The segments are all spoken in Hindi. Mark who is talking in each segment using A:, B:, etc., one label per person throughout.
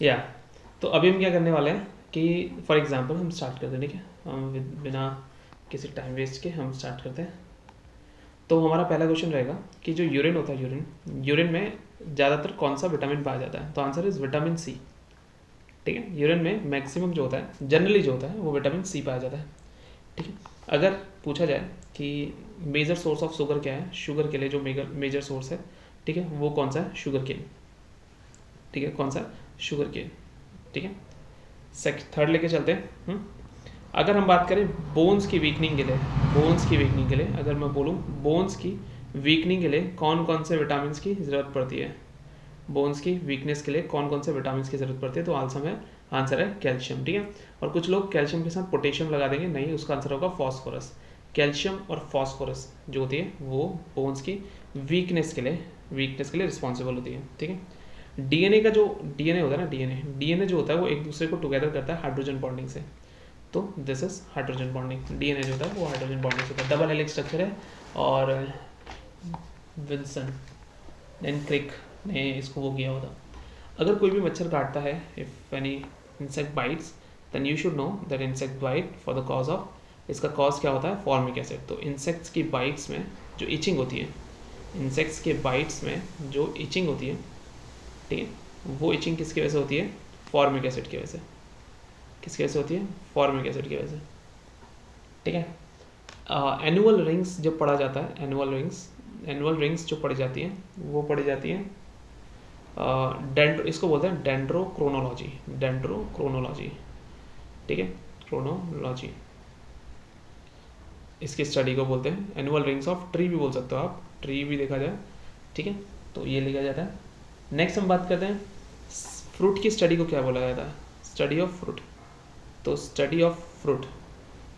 A: या तो अभी हम क्या करने वाले हैं कि फॉर एग्जांपल हम स्टार्ट करते हैं, ठीक है, हम बिना किसी टाइम वेस्ट के हम स्टार्ट करते हैं। तो हमारा पहला क्वेश्चन रहेगा कि जो यूरिन होता है, यूरिन में ज़्यादातर कौन सा विटामिन पाया जाता है? तो आंसर इज विटामिन सी। ठीक है, यूरिन में मैक्सिमम जो होता है, जनरली जो होता है, वो विटामिन सी पाया जाता है। ठीक है, अगर पूछा जाए कि मेजर सोर्स ऑफ शुगर क्या है, शुगर के लिए जो मेजर सोर्स है, ठीक है, वो कौन सा है? Sugar cane. ठीक है, कौन सा? Sugar cane. ठीक है, थर्ड लेके चलते हैं। अगर हम बात करें बोन्स की वीकनिंग के लिए, अगर मैं बोलूँ बोन्स की वीकनिंग के लिए कौन कौन से विटामिन की ज़रूरत पड़ती है, बोन्स की वीकनेस के लिए कौन कौन से विटामिन की ज़रूरत पड़ती है, तो आंसर है कैल्शियम। ठीक है, और कुछ लोग कैल्शियम के साथ पोटेशियम लगा देंगे, नहीं, उसका आंसर होगा फॉस्फोरस। कैल्शियम और फॉस्फोरस जो होती है वो बोन्स की वीकनेस के लिए रिस्पॉन्सिबल होती है। ठीक है, डीएनए का जो डीएनए होता है ना, डीएनए जो होता है वो एक दूसरे को टुगेदर करता है हाइड्रोजन बॉन्डिंग से। तो this is hydrogen bonding. DNA जो होता है वो हाइड्रोजन बॉन्डिंग से होता है, डबल हेलिक्स स्ट्रक्चर है। और विल्सन एंड क्रिक ने इसको वो किया होता। अगर कोई भी मच्छर काटता है, if any insect bites, then you should know that insect bite for the cause of, इसका कॉज क्या होता है? Formic acid. तो इंसेक्ट्स की बाइट्स में जो इचिंग होती है, ठीक है, वो इचिंग किसकी वजह से होती है? फॉर्मिक एसिड की वजह से। किसकी वजह से होती है? फॉर्मिक एसिड की वजह से। ठीक है, एनुअल रिंग्स जब पढ़ा जाता है, एनुअल रिंग्स जो पढ़ी जाती हैं वो पढ़ी जाती हैं इसको बोलते हैं डेंड्रोक्रोनोलॉजी। ठीक है, क्रोनोलॉजी, इसकी स्टडी को बोलते हैं। एनुअल रिंग्स ऑफ ट्री भी बोल सकते हो आप, ट्री भी देखा जाए। ठीक है, तो ये लिखा जाता है। नेक्स्ट हम बात करते हैं फ्रूट की स्टडी को क्या बोला जाता है? Study of fruit. तो स्टडी ऑफ फ्रूट,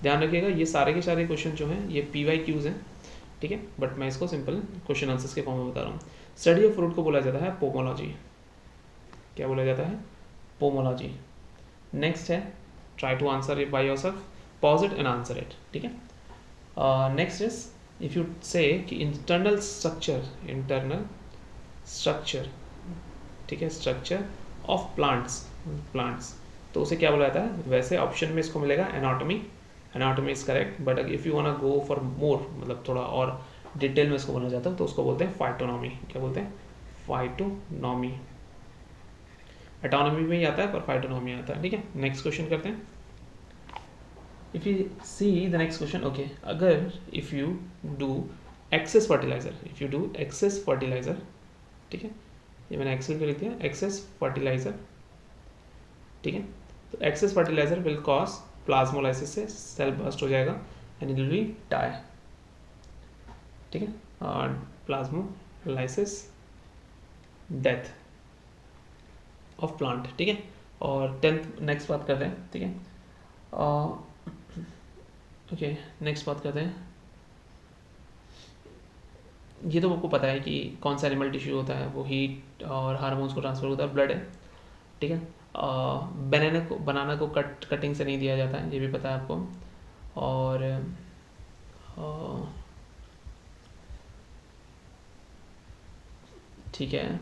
A: ध्यान रखिएगा ये सारे के सारे क्वेश्चन जो हैं ये PYQs हैं। ठीक है, बट मैं इसको सिंपल क्वेश्चन आंसर्स के फॉर्म में बता रहा हूँ। स्टडी ऑफ फ्रूट को बोला जाता है पोमोलॉजी। क्या बोला जाता है? पोमोलॉजी। नेक्स्ट है, try to answer it by yourself, pause it and answer it. ठीक है, नेक्स्ट इज इफ यू से कि इंटरनल स्ट्रक्चर, ठीक है, स्ट्रक्चर ऑफ प्लांट्स, तो उसे क्या बोला जाता है? वैसे ऑप्शन में इसको मिलेगा anatomy is correct, but if you want go for more, मतलब थोड़ा और डिटेल में इसको बोलना चाहता हूँ, तो उसको बोलते हैं फाइटोनॉमी। क्या बोलते हैं? फाइटोनॉमी। एटोनॉमी में ही आता है पर फाइटोनॉमी आता है। ठीक है, नेक्स्ट क्वेश्चन करते हैं। If you see the next question, okay, अगर if you do excess fertiliser, ठीक है, ये मैंने एक्सेल पे लिख दिया, एक्सेस फर्टिलाइजर। ठीक है, तो excess fertiliser will cause plasmolysis से सेल बर्स्ट हो जाएगा and it will be die. ठीक है, और प्लाज्मोलाइसिस, डेथ ऑफ प्लांट। ठीक है, और 10th नेक्स्ट बात करते हैं। ठीक है, ओके, नेक्स्ट बात करते हैं। ये तो आपको पता है कि कौन सा एनिमल टिश्यू होता है, वो हीट और हार्मोन्स को ट्रांसफर होता है, ब्लड है। ठीक है, बनाना को कटिंग से नहीं दिया जाता है, ये भी पता है आपको। और ठीक है,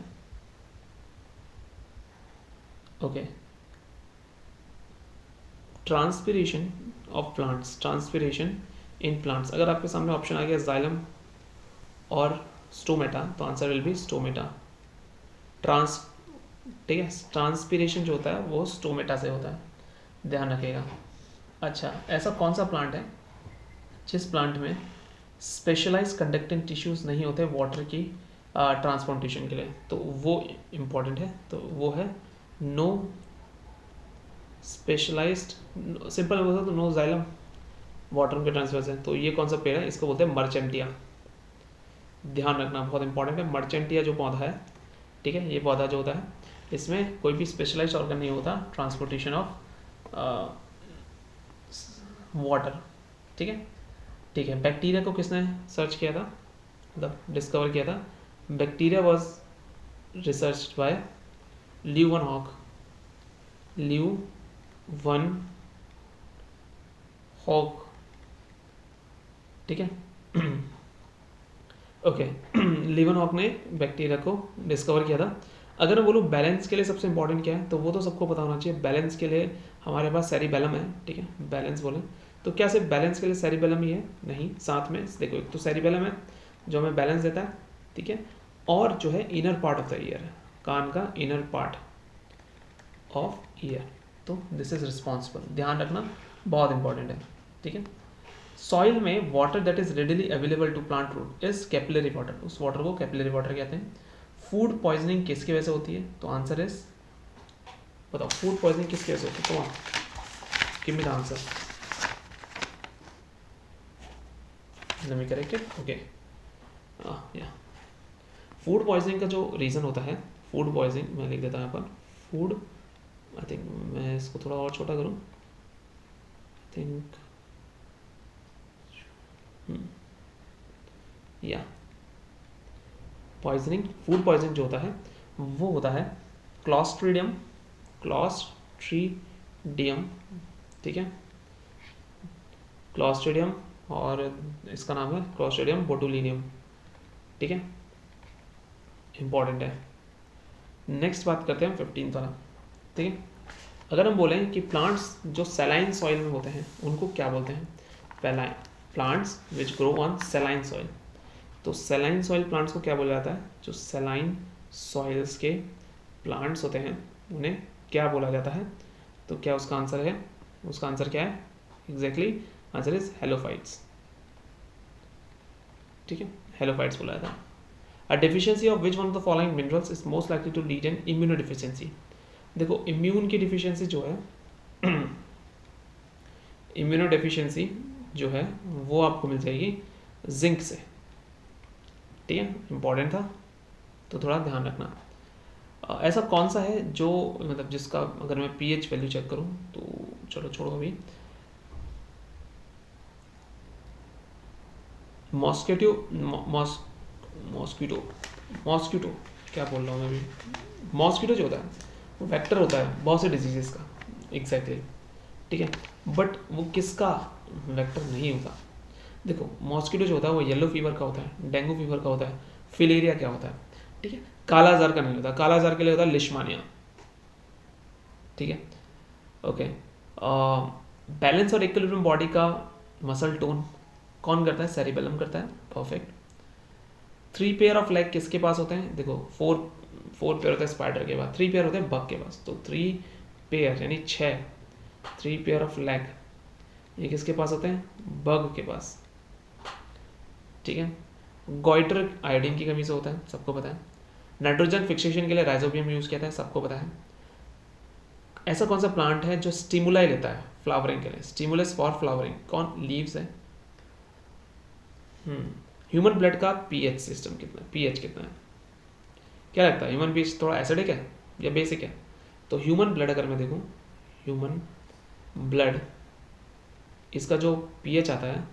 A: ओके, ट्रांसपिरेशन इन प्लांट्स, अगर आपके सामने ऑप्शन आ गया जाइलम और स्टोमेटा, तो आंसर विल बी स्टोमेटा। ठीक है, ट्रांसपिरेशन जो होता है वो स्टोमेटा से होता है, ध्यान रखिएगा। अच्छा, ऐसा कौन सा प्लांट है जिस प्लांट में स्पेशलाइज कंडक्टिंग टिश्यूज नहीं होते वाटर की ट्रांसपोर्टेशन के लिए? तो वो इम्पॉर्टेंट है, तो वो है नो स्पेशलाइज्ड, सिंपल बोलता तो नो जाइलम, वाटर के ट्रांसफर से। तो ये कौन सा पेड़ है? इसको बोलते हैं मर्चेंटिया। ध्यान रखना, बहुत इंपॉर्टेंट है। मर्चेंटिया जो पौधा है, ठीक है, ये पौधा जो होता है, इसमें कोई भी स्पेशलाइज्ड ऑर्गन नहीं होता ट्रांसपोर्टेशन ऑफ वाटर। ठीक है, ठीक है, बैक्टीरिया को किसने सर्च किया था, मतलब डिस्कवर किया था? Bacteria was research by Leeuwenhoek. ठीक है, ओके, लीवन हॉक ने बैक्टीरिया को डिस्कवर किया था। अगर मैं बोलूँ बैलेंस के लिए सबसे इंपॉर्टेंट क्या है, तो वो तो सबको पता होना चाहिए। बैलेंस के लिए हमारे पास सेरिबेलम है, ठीक है। बैलेंस बोले तो क्या सिर्फ बैलेंस के लिए सेरिबेलम ही है? नहीं, साथ में देखो एक तो सेरिबेलम है जो हमें बैलेंस देता है, ठीक है, और जो है inner part of the ear, कान का इनर पार्ट ऑफ ईयर, तो दिस इज रिस्पॉन्सिबल। ध्यान रखना, बहुत इंपॉर्टेंट है, ठीक है। सॉइल में water that is readily available to plant root is capillary water, उस वाटर को कैपिलरी वाटर कहते हैं। फूड पॉइजनिंग किसकी वजह से होती है? तो आंसर इज, बताओ फूड पॉइजनिंग किसकी वजह से होती है? Give me the answer. Let me correct it, okay. या फूड पॉइजनिंग का जो रीज़न होता है, फूड पॉइजनिंग मैं लिख देता हूँ यहाँ पर, फूड, आई थिंक मैं इसको थोड़ा और छोटा करूँ, आई थिंक या पॉइजनिंग, फूड पॉइजनिंग जो होता है वो होता है क्लॉस्ट्रीडियम, क्लॉस्ट्रीडियम, ठीक है, क्लॉस्ट्रीडियम, और इसका नाम है क्लॉस्ट्रीडियम बोटुलिनियम, ठीक है, इंपॉर्टेंट है। नेक्स्ट बात करते हैं 15 वाला, ठीक है। अगर हम बोलें कि प्लांट्स जो सैलाइन सॉइल में होते हैं उनको क्या बोलते हैं? Plants which grow on saline soil, तो सैलाइन सॉइल प्लांट्स को क्या बोला जाता है? जो सैलाइन सॉइल्स के प्लांट्स होते हैं उन्हें क्या बोला जाता है? तो क्या उसका आंसर है? उसका आंसर क्या है? एग्जैक्टली आंसर इज हेलोफाइट्स, ठीक है, हेलोफाइट्स बोला जाता है। A deficiency of which one of the following minerals is most likely to lead in immuno deficiency. देखो इम्यून की डिफिशियंसी जो है इम्यूनो डिफिशियंसी जो है वो आपको मिल जाएगी जिंक से, ठीक है, इंपॉर्टेंट था तो थोड़ा ध्यान रखना। ऐसा कौन सा है जो मतलब जिसका अगर मैं पीएच वैल्यू चेक करूं तो, चलो छोड़ो अभी, मॉस्किटो मॉस्किटो क्या बोल रहा हूँ मैं अभी, मॉस्किटो जो होता है वो वेक्टर होता है बहुत से डिजीजेस का, एग्जैक्टली, ठीक है, बट वो किसका वेक्टर नहीं होता। देखो मॉस्किटो जो होता है वो येलो फीवर का होता है, डेंगू फीवर का होता है, फिलेरिया क्या होता है, ठीक है, काला आजार का नहीं होता, काला आजार के लिए होता है लिशमानिया, ठीक है, ओके। बैलेंस और इक्विलिब्रियम बॉडी का मसल टोन कौन करता है? सेरिबेलम करता है, परफेक्ट। 3 पेयर ऑफ लेग किसके पास होते हैं? देखो 4 पेयर होता है स्पाइडर के पास, 3 पेयर होते हैं बग के पास, तो 3 पेयर यानी 6, 3 पेयर ऑफ लेग ये किसके पास होते हैं? बग के पास, ठीक है। गॉइटर आयोडीन की कमी से होता है, सबको पता है। नाइट्रोजन फिक्सेशन के लिए राइजोबियम यूज किया था, सबको पता है। ऐसा कौन सा प्लांट है जो स्टिमुलाई लेता है फ्लावरिंग के लिए? स्टिमुलस फॉर फ्लावरिंग कौन? लीव्स है। ह्यूमन ब्लड का पीएच सिस्टम कितना है? पीएच कितना है? क्या लगता है ह्यूमन पीएच थोड़ा एसिडिक है या बेसिक है? तो ह्यूमन ब्लड अगर मैं देखूं, ह्यूमन ब्लड इसका जो पीएच आता है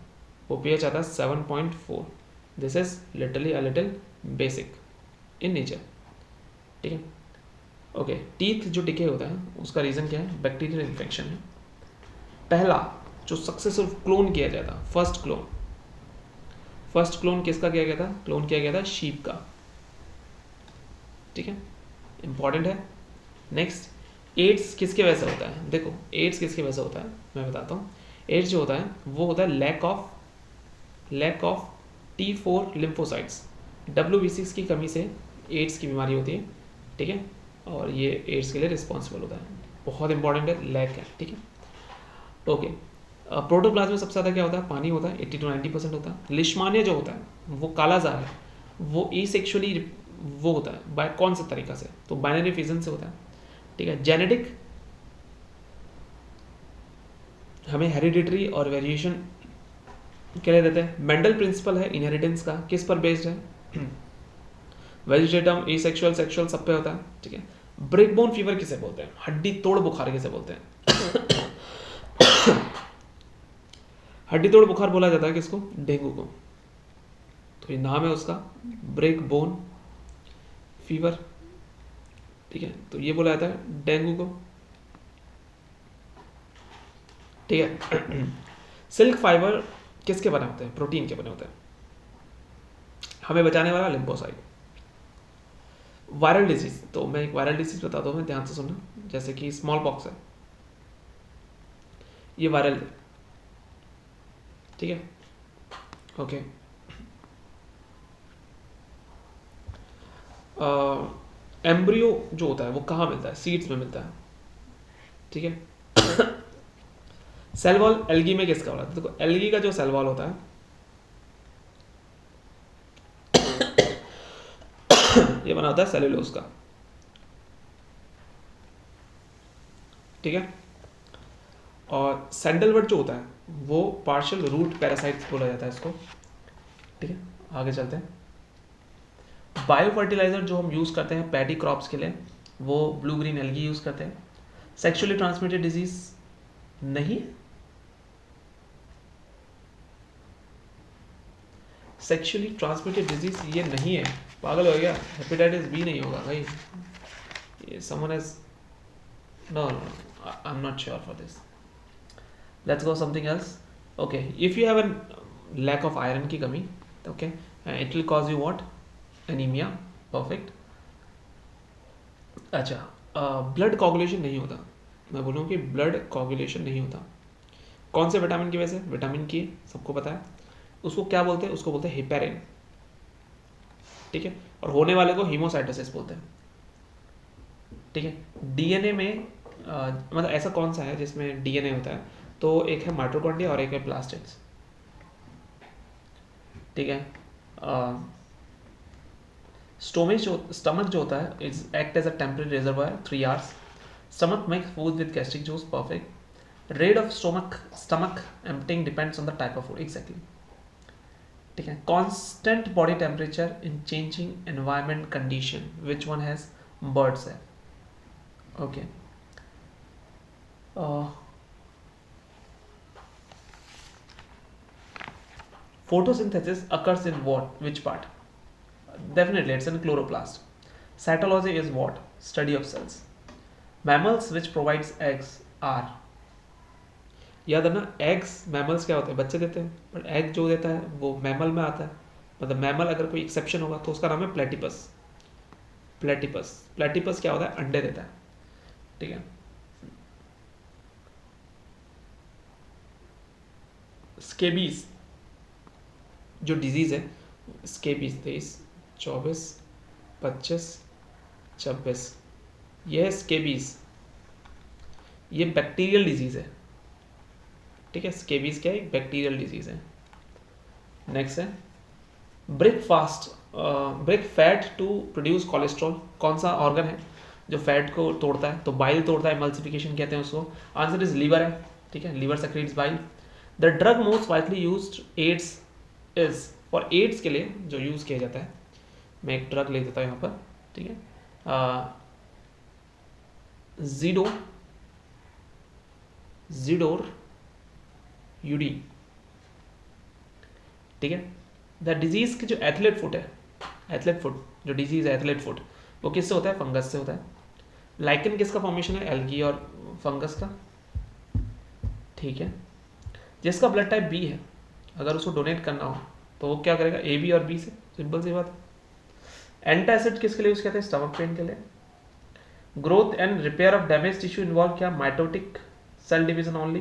A: वो पीएच आता है 7.4। This is literally a little basic in nature, ठीक है, ओके। टीथ जो डिके होता है उसका रीज़न क्या है? बैक्टीरियल इन्फेक्शन है। पहला जो सक्सेसफुल क्लोन किया गया था, फर्स्ट क्लोन किसका किया गया था? क्लोन किया गया था शीप का, ठीक है, इंपॉर्टेंट है। नेक्स्ट, एड्स किसके वजह से होता है? देखो एड्स किसके वजह से होता है मैं बताता हूँ। एड्स जो होता है वो होता है lack of T4 lymphocytes, WBCs की कमी से एड्स की बीमारी होती है, ठीक है, और ये एड्स के लिए रिस्पॉन्सिबल होता है, बहुत इंपॉर्टेंट है, लैक है, ठीक है, ओके। प्रोटोप्लाज्म में सबसे ज़्यादा क्या होता है? पानी होता है, 80 to 90% होता है। लिशमानिया जो होता है वो कालाजार है, वो एसेक्सुअली वो होता है बाय कौन सा तरीका से? तो बाइनरी फिजन से होता है, ठीक है। जेनेटिक हमें हेरिडिटरी और वेरिएशन क्या ले देते हैं? मेंडल प्रिंसिपल है इनहेरिटेंस का, किस पर बेस्ड है? वेजिटेटम, एसेक्सुअल, सेक्सुअल सब पे होता है, ठीक है। ब्रेकबोन फीवर किसे बोलते हैं? हड्डी तोड़ बुखार किसे बोलते हैं? हड्डी तोड़ बुखार बोला जाता है किसको? डेंगू को, तो ये नाम है उसका, ब्रेक बोन फीवर, ठीक है, तो ये बोला जाता है डेंगू को, ठीक है। सिल्क फाइबर किसके बने होते हैं? प्रोटीन के बने होते हैं, हमें बचाने वाला लिम्फोसाइट, वायरल डिजीज, तो मैं एक वायरल डिजीज बताता हूँ, मैं ध्यान से सुनना। जैसे कि स्मॉल पॉक्स है, ये वायरल है, ठीक है, ओके। एम्ब्रियो जो होता है वो कहाँ मिलता है? सीड्स में मिलता है, ठीक है। सेल वॉल एल्गी में किसका होता है? देखो एल्गी का जो सेल वॉल होता है ये बना होता है सेलुलोज का, ठीक है। और सैंडलवुड जो होता है वो पार्शियल रूट पैरासाइट्स बोला जाता है इसको, ठीक है। आगे चलते हैं। बायो फर्टिलाइजर जो हम यूज़ करते हैं पैडी क्रॉप्स के लिए, वो ब्लू ग्रीन एल्गी यूज़ करते हैं। सेक्सुअली ट्रांसमिटेड डिजीज नहीं, सेक्सुअली ट्रांसमिटेड डिजीज ये नहीं है, पागल हो गया। हेपेटाइटिस बी नहीं होगा भाई, ये someone has, no no, I am not sure for this. Let's go something else. Okay, if you have an lack of iron की कमी, okay, it will cause you what? Anaemia, perfect. अच्छा, ब्लड कोगुलेशन नहीं होता, मैं बोलूँ कि ब्लड कोगुलेशन नहीं होता, कौन से विटामिन की वजह से? विटामिन की सबको पता है, उसको क्या बोलते हैं? उसको बोलते हैं हिपेरिन, ठीक है। और होने वाले को हीमोसाइटोसिस बोलते हैं, ठीक है। डीएनए में मतलब ऐसा कौन सा है जिसमें डीएनए होता है? तो एक है माइटोकॉन्ड्रिया और एक है प्लास्टिड्स, ठीक है। स्टमक जो होता है is act as a temporary reservoir 3 hours. Stomach makes food with gastric juice, perfect. Rate of stomach emptying depends on the type of food, exactly, ठीक है। Constant body temperature in changing environment condition, which one has? Birds है, okay. Photosynthesis occurs in what? Which part? Definitely it's in chloroplast. Cytology is what? Study of cells. Mammals which provides eggs are, याद है ना, एग्स मैमल्स क्या होते हैं? बच्चे देते हैं, बट एग जो देता है वो मैमल में आता है, मतलब मैमल अगर कोई एक्सेप्शन होगा तो उसका नाम है प्लेटिपस। प्लेटिपस, प्लेटिपस क्या होता है? अंडे देता है, ठीक है। स्केबीज जो डिजीज है, स्केबीज 23, 24, 25, 26, ये है स्केबीज, ये बैक्टीरियल डिजीज है, ठीक है। स्केबीज क्या है? एक बैक्टीरियल डिजीज है। नेक्स्ट है breakfast, break fat to produce cholesterol, कौन सा ऑर्गन है जो फैट को तोड़ता है? तो बाइल तोड़ता है, एमल्सिफिकेशन कहते हैं उसको। आंसर इज लीवर है, ठीक है, liver secretes bile. The drug most widely used AIDS is, for AIDS के लिए जो यूज़ किया जाता है, मैं एक ड्रग ले देता हूँ यहाँ पर, ठीक है, ज़ीडोर यूडी, ठीक है। द डिजीज़ की जो एथलेट फुट है, एथलेट फुट जो डिजीज़ है एथलेट फुट, वो किससे होता है? फंगस से होता है। लाइकन किसका फॉर्मेशन है? एल्गी और फंगस का, ठीक है। जिसका ब्लड टाइप बी है, अगर उसको डोनेट करना हो तो वो क्या करेगा? ए बी और बी से, सिंपल सी बात है। एंटासिड किसके लिए यूज कहते हैं? स्टमक पेन के लिए। Growth and repair of damage tissue involve क्या? माइटोटिक सेल डिवीजन ओनली,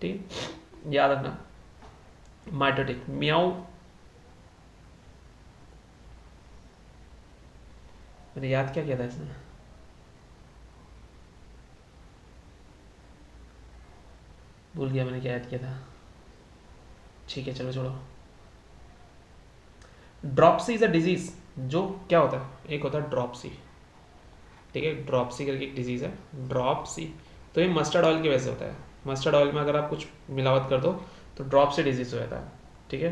A: ठीक, याद रखना, माइटोटिक। मियाओ, मैंने याद क्या किया था इसमें? भूल गया मैंने क्या याद किया था, ठीक है चलो छोड़ो। ड्रॉप्सी इज अ डिजीज, जो क्या होता है? एक होता है ड्रॉप्सी, ठीक है, ड्रॉप्सी करके एक डिजीज है, ड्रॉप्सी। तो ये मस्टर्ड ऑयल की वजह से होता है, मस्टर्ड ऑयल में अगर आप कुछ मिलावट कर दो तो ड्रॉप्सी डिजीज हो जाता है, ठीक है।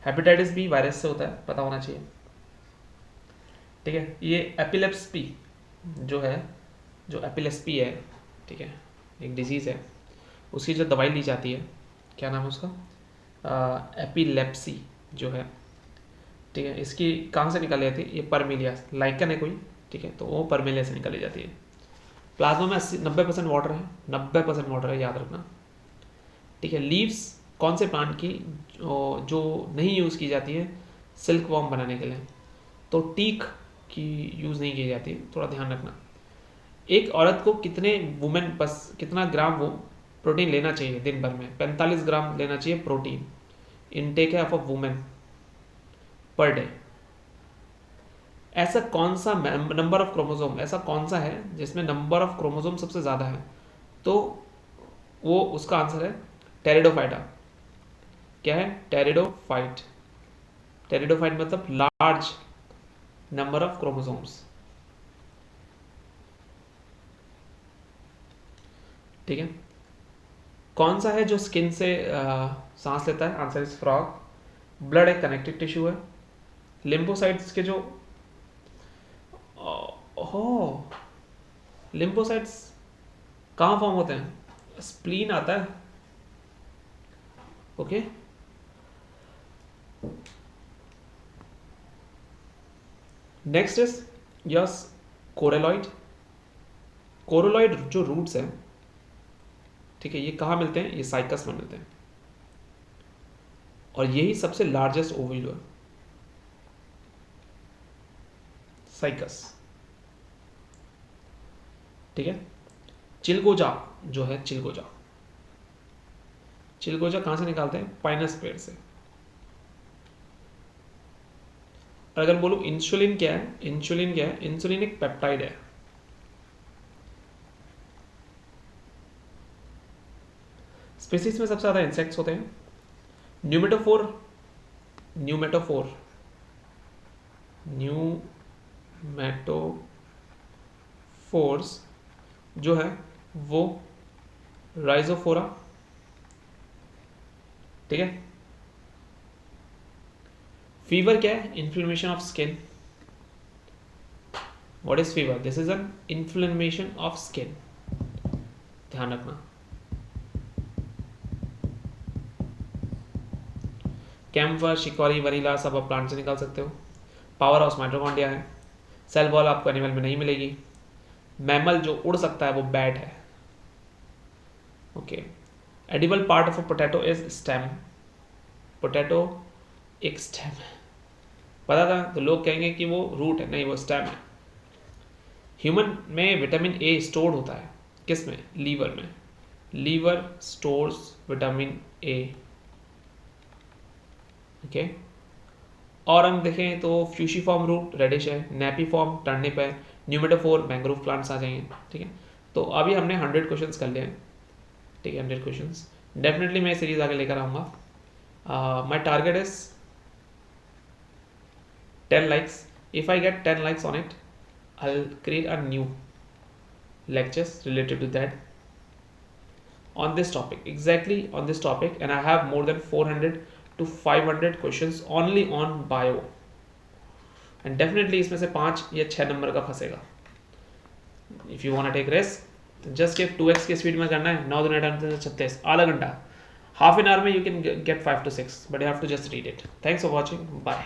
A: हेपेटाइटिस बी वायरस से होता है, पता होना चाहिए, ठीक है। ये एपिलेप्सी जो है, जो एपिलेप्सी है, ठीक है, एक डिजीज़ है, उसकी जो दवाई ली जाती है, क्या नाम है उसका? एपिलेप्सी जो है, ठीक है, इसकी कहाँ से निकाली जाती है? ये परमिलिया, लाइकन है कोई, ठीक है, तो वो परमिलिया से निकाली जाती है। प्लाज्मा में 90% वाटर है, 90% वाटर है, याद रखना, ठीक है। लीव्स कौन से प्लांट की जो नहीं यूज़ की जाती है सिल्क वॉर्म बनाने के लिए? तो टीक की यूज़ नहीं की जाती, थोड़ा ध्यान रखना। एक औरत को कितना ग्राम वो प्रोटीन लेना चाहिए दिन भर में? 45 ग्राम लेना चाहिए प्रोटीन इनटेक है of a women per day. ऐसा कौन सा नंबर ऑफ क्रोमोसोम ऐसा कौन सा है जिसमें नंबर ऑफ क्रोमोसोम सबसे ज़्यादा है? तो वो उसका आंसर है टेरिडोफाइटा। क्या है? टेरिडोफाइट। टेरिडोफाइट मतलब लार्ज नंबर ऑफ क्रोमोसोम्स। ठीक है। कौन सा है जो स्किन से सांस लेता है? Answer is frog. ब्लड एक कनेक्टिव टिश्यू है। लिम्फोसाइट्स के जो हो लिम्फोसाइट्स कहाँ फॉर्म होते हैं? स्प्लीन आता है। Okay. Next is yes coralloid. Coralloid जो रूट्स हैं, ठीक है, ये कहाँ मिलते हैं? ये साइकस में मिलते हैं और यही सबसे लार्जेस्ट ओवल है, साइकस। ठीक है। चिलगोजा जो है, चिलगोजा कहाँ से निकालते हैं? पाइनस पेड़ से। और अगर बोलूं इंसुलिन क्या है? इंसुलिन एक पेप्टाइड है। स्पीसीज में सबसे ज्यादा इंसेक्ट्स होते हैं। न्यूमेटोफोर्स जो है वो राइजोफोरा। ठीक है। फीवर क्या है? Inflammation of skin. What is fever? This is an inflammation of skin, ध्यान रखना। कैम्फर, शिकौरी, वनीला सब आप प्लांट से निकाल सकते हो। पावर हाउस माइटोकॉन्ड्रिया है। सेल वॉल आपको एनिमल में नहीं मिलेगी। मैमल जो उड़ सकता है वो बैट है। Okay. Edible part of a potato is stem. Potato एक स्टेम है, पता था? तो लोग कहेंगे कि वो रूट है, नहीं वो स्टेम है। ह्यूमन में विटामिन ए स्टोर्ड होता है किस में? लीवर में। Liver stores vitamin A. Okay. और हम देखें तो फ्यूशिफॉर्म रूट रेडिश है, नेपीफॉर्म टर्निप है, न्यूमेटोफोर मैंग्रोव प्लांट्स आ जाएंगे। ठीक है। तो अभी हमने 100 क्वेश्चंस कर लिए हैं। ठीक है, 100 क्वेश्चंस। डेफिनेटली मैं सीरीज आगे लेकर आऊँगा। My target is 10 likes. If I get 10 likes on it, I'll create a new lectures related to that on this topic, exactly on this topic, and I have more than 400 to 500 questions only on bio, and definitely इसमें से 5 या 6 नंबर का फंसेगा। If you want to take risk, just give 2x की स्पीड में करना है। 9 दूनी 36, आधा घंटा, half an hour में you can get 5 to 6, but you have to just read it. Thanks for watching. Bye.